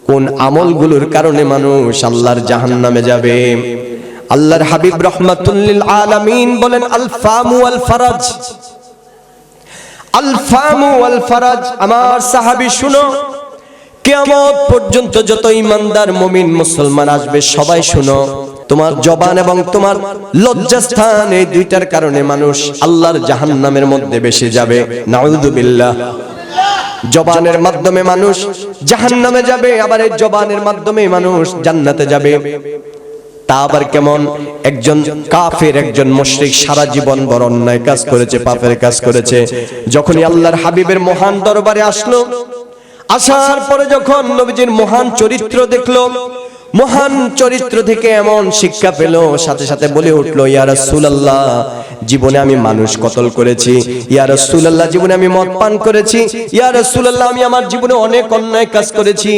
কোন আমলগুলোর কারণে মানুষ আল্লাহর জাহান্নামে যাবে? আল্লাহর হাবিব রাহমাতুল লিল আলামিন বলেন আল ফামু ওয়াল ফারাজ, আল ফামু ওয়াল ফারাজ। আমার সাহাবী শুনো, কিয়ামত পর্যন্ত যত ঈমানদার মুমিন মুসলমান আসবে সবাই শুনো, তোমার জবান এবং তোমার লজ্জাস্থান এই দুইটার কারণে মানুষ আল্লাহর জাহান্নামের মধ্যে বেশি যাবে। নাউযুবিল্লাহ। জবানের মাধ্যমে মানুষ জাহান্নামে যাবে, আবার এই জবানের মাধ্যমে মানুষ জান্নাতে যাবে। তা আবার কেমন? একজন কাফের, একজন মুশরিক সারা জীবন বড় অন্যায় কাজ করেছে, পাপের কাজ করেছে, যখনই আল্লাহর হাবিবের মহান দরবারে আসলো, আসার পরে যখন নবীজির মহান চরিত্র দেখলো, মহান চরিত্র থেকে এমন শিক্ষা পেল, সাথে সাথে বলে উঠলো, ইয়া রাসূলুল্লাহ, জীবনে আমি মানুষ কতল করেছি, ইয়া রাসূলুল্লাহ, জীবনে আমি মদ পান করেছি, ইয়া রাসূলুল্লাহ, আমি আমার জীবনে অনেক অন্যায় কাজ করেছি।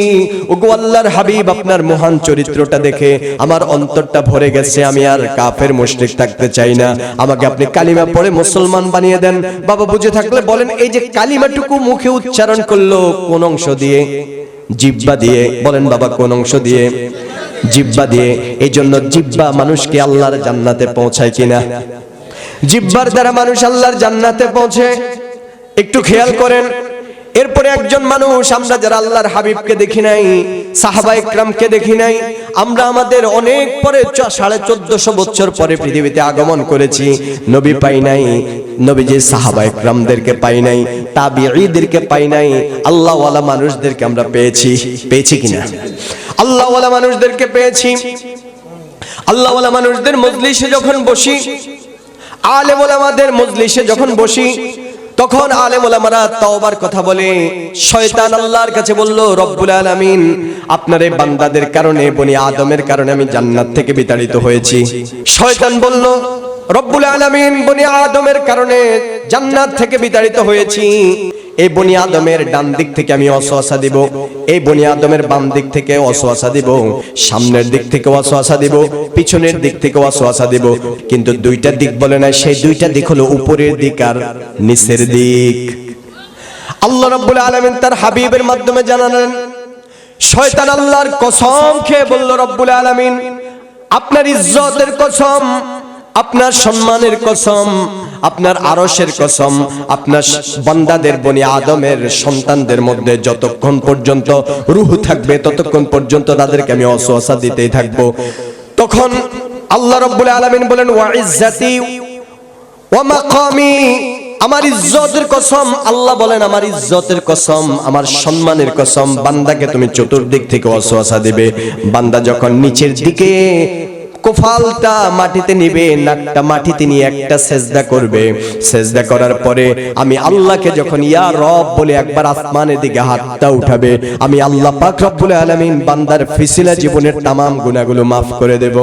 ওগো আল্লাহর হাবিব, আপনার মহান চরিত্রটা দেখে আমার অন্তরটা ভরে গেছে, আমি আর কাফের মুশরিক থাকতে চাই না, আমাকে আপনি কালিমা পড়ে মুসলমান বানিয়ে দেন। বাবা বুঝে থাকলে বলেন, এই যে কালিমাটুকু মুখে উচ্চারণ করলো কোন অংশ দিয়ে? জিহ্বা দিয়ে। বলেন বাবা, কোন অংশ দিয়ে? জিহ্বা দিয়ে। এই জন্য জিহ্বা মানুষকে আল্লাহর জান্নাতে পৌঁছায় কিনা? জিহ্বার দ্বারা মানুষ আল্লাহর জান্নাতে পৌঁছে। একটু খেয়াল করেন। এরপরে একজন মানুষ, আমরা যারা আল্লাহর হাবিবকে দেখি নাই, সাহাবায়ে কেরামকে দেখি নাই, আমরা আমাদের অনেক পরে 1450 বছর পরে পৃথিবীতে আগমন করেছি, নবী পাই নাই, নবীজি সাহাবায়ে কেরামদেরকে পাই নাই, তাবিঈদেরকে পাই নাই, আল্লাহওয়ালা মানুষদেরকে আমরা পেয়েছি। পেয়েছি কিনা? আল্লাহওয়ালা মানুষদেরকে পেয়েছি। আল্লাহওয়ালা মানুষদের মজলিসে যখন বসি, আলেম ওলামাদের মজলিসে যখন বসি, তখন আলেম ওলামারা তওবার কথা বলে। শয়তান আল্লাহর কাছে বলল, রব্বুল আলামিন, আপনার এই বান্দাদের কারণে, বনি আদমের কারণে আমি জান্নাত থেকে বিতাড়িত হয়েছি। শয়তান বলল, রব্বুল আলামিন, বনি আদমের কারণে জান্নাত থেকে বিতাড়িত হয়েছি। এই বনি আদমের ডান দিক থেকে আমি ওয়াসওয়াসা দিব, এই বনি আদমের বাম দিক থেকে ওয়াসওয়াসা দিব, সামনের দিক থেকে ওয়াসওয়াসা দিব, পিছনের দিক থেকে ওয়াসওয়াসা দিব। কিন্তু দুইটা দিক বলে না, সেই দুইটা দিক হলো উপরের দিক আর নিচের দিক। আল্লাহ রাব্বুল আলামিন তার হাবিবের মাধ্যমে জানালেন। শয়তান আল্লাহর কসম খেয়ে বলল, রব্বুল আলামিন, আপনার ইজ্জতের কসম, আপনার সম্মানের কসম, আপনার আরশের কসম, আপনার বান্দাদের বনি আদমের সন্তানদের মধ্যে যতক্ষণ পর্যন্ত রূহ থাকবে ততক্ষণ পর্যন্ত তাদেরকে আমি ওয়াসওয়াসা দিতেই থাকবো। তখন আল্লাহ রাব্বুল আলামিন বলেন, ওয়া ইজ্জাতি ওয়া মাকামি, আমার ইজ্জতের কসম, আল্লাহ বলেন আমার ইজ্জতের কসম, আমার সম্মানের কসম, বান্দাকে তুমি চতুর্দিক থেকে ওয়াসওয়াসা দিবে। বান্দা যখন নিচের দিকে কোফালটা মাটিতে নিবে, নাকটা মাটিতে নিয়ে একটা সেজদা করবে, সেজদা করার পরে আমি আল্লাহকে যখন ইয়া রব বলে একবার আসমানের দিকে হাতটা উঠাবে, আমি আল্লাহ পাক রব্বুল আলামিন বান্দার ফিসিলা জীবনের তামাম গুনাহগুলো মাফ করে দেব।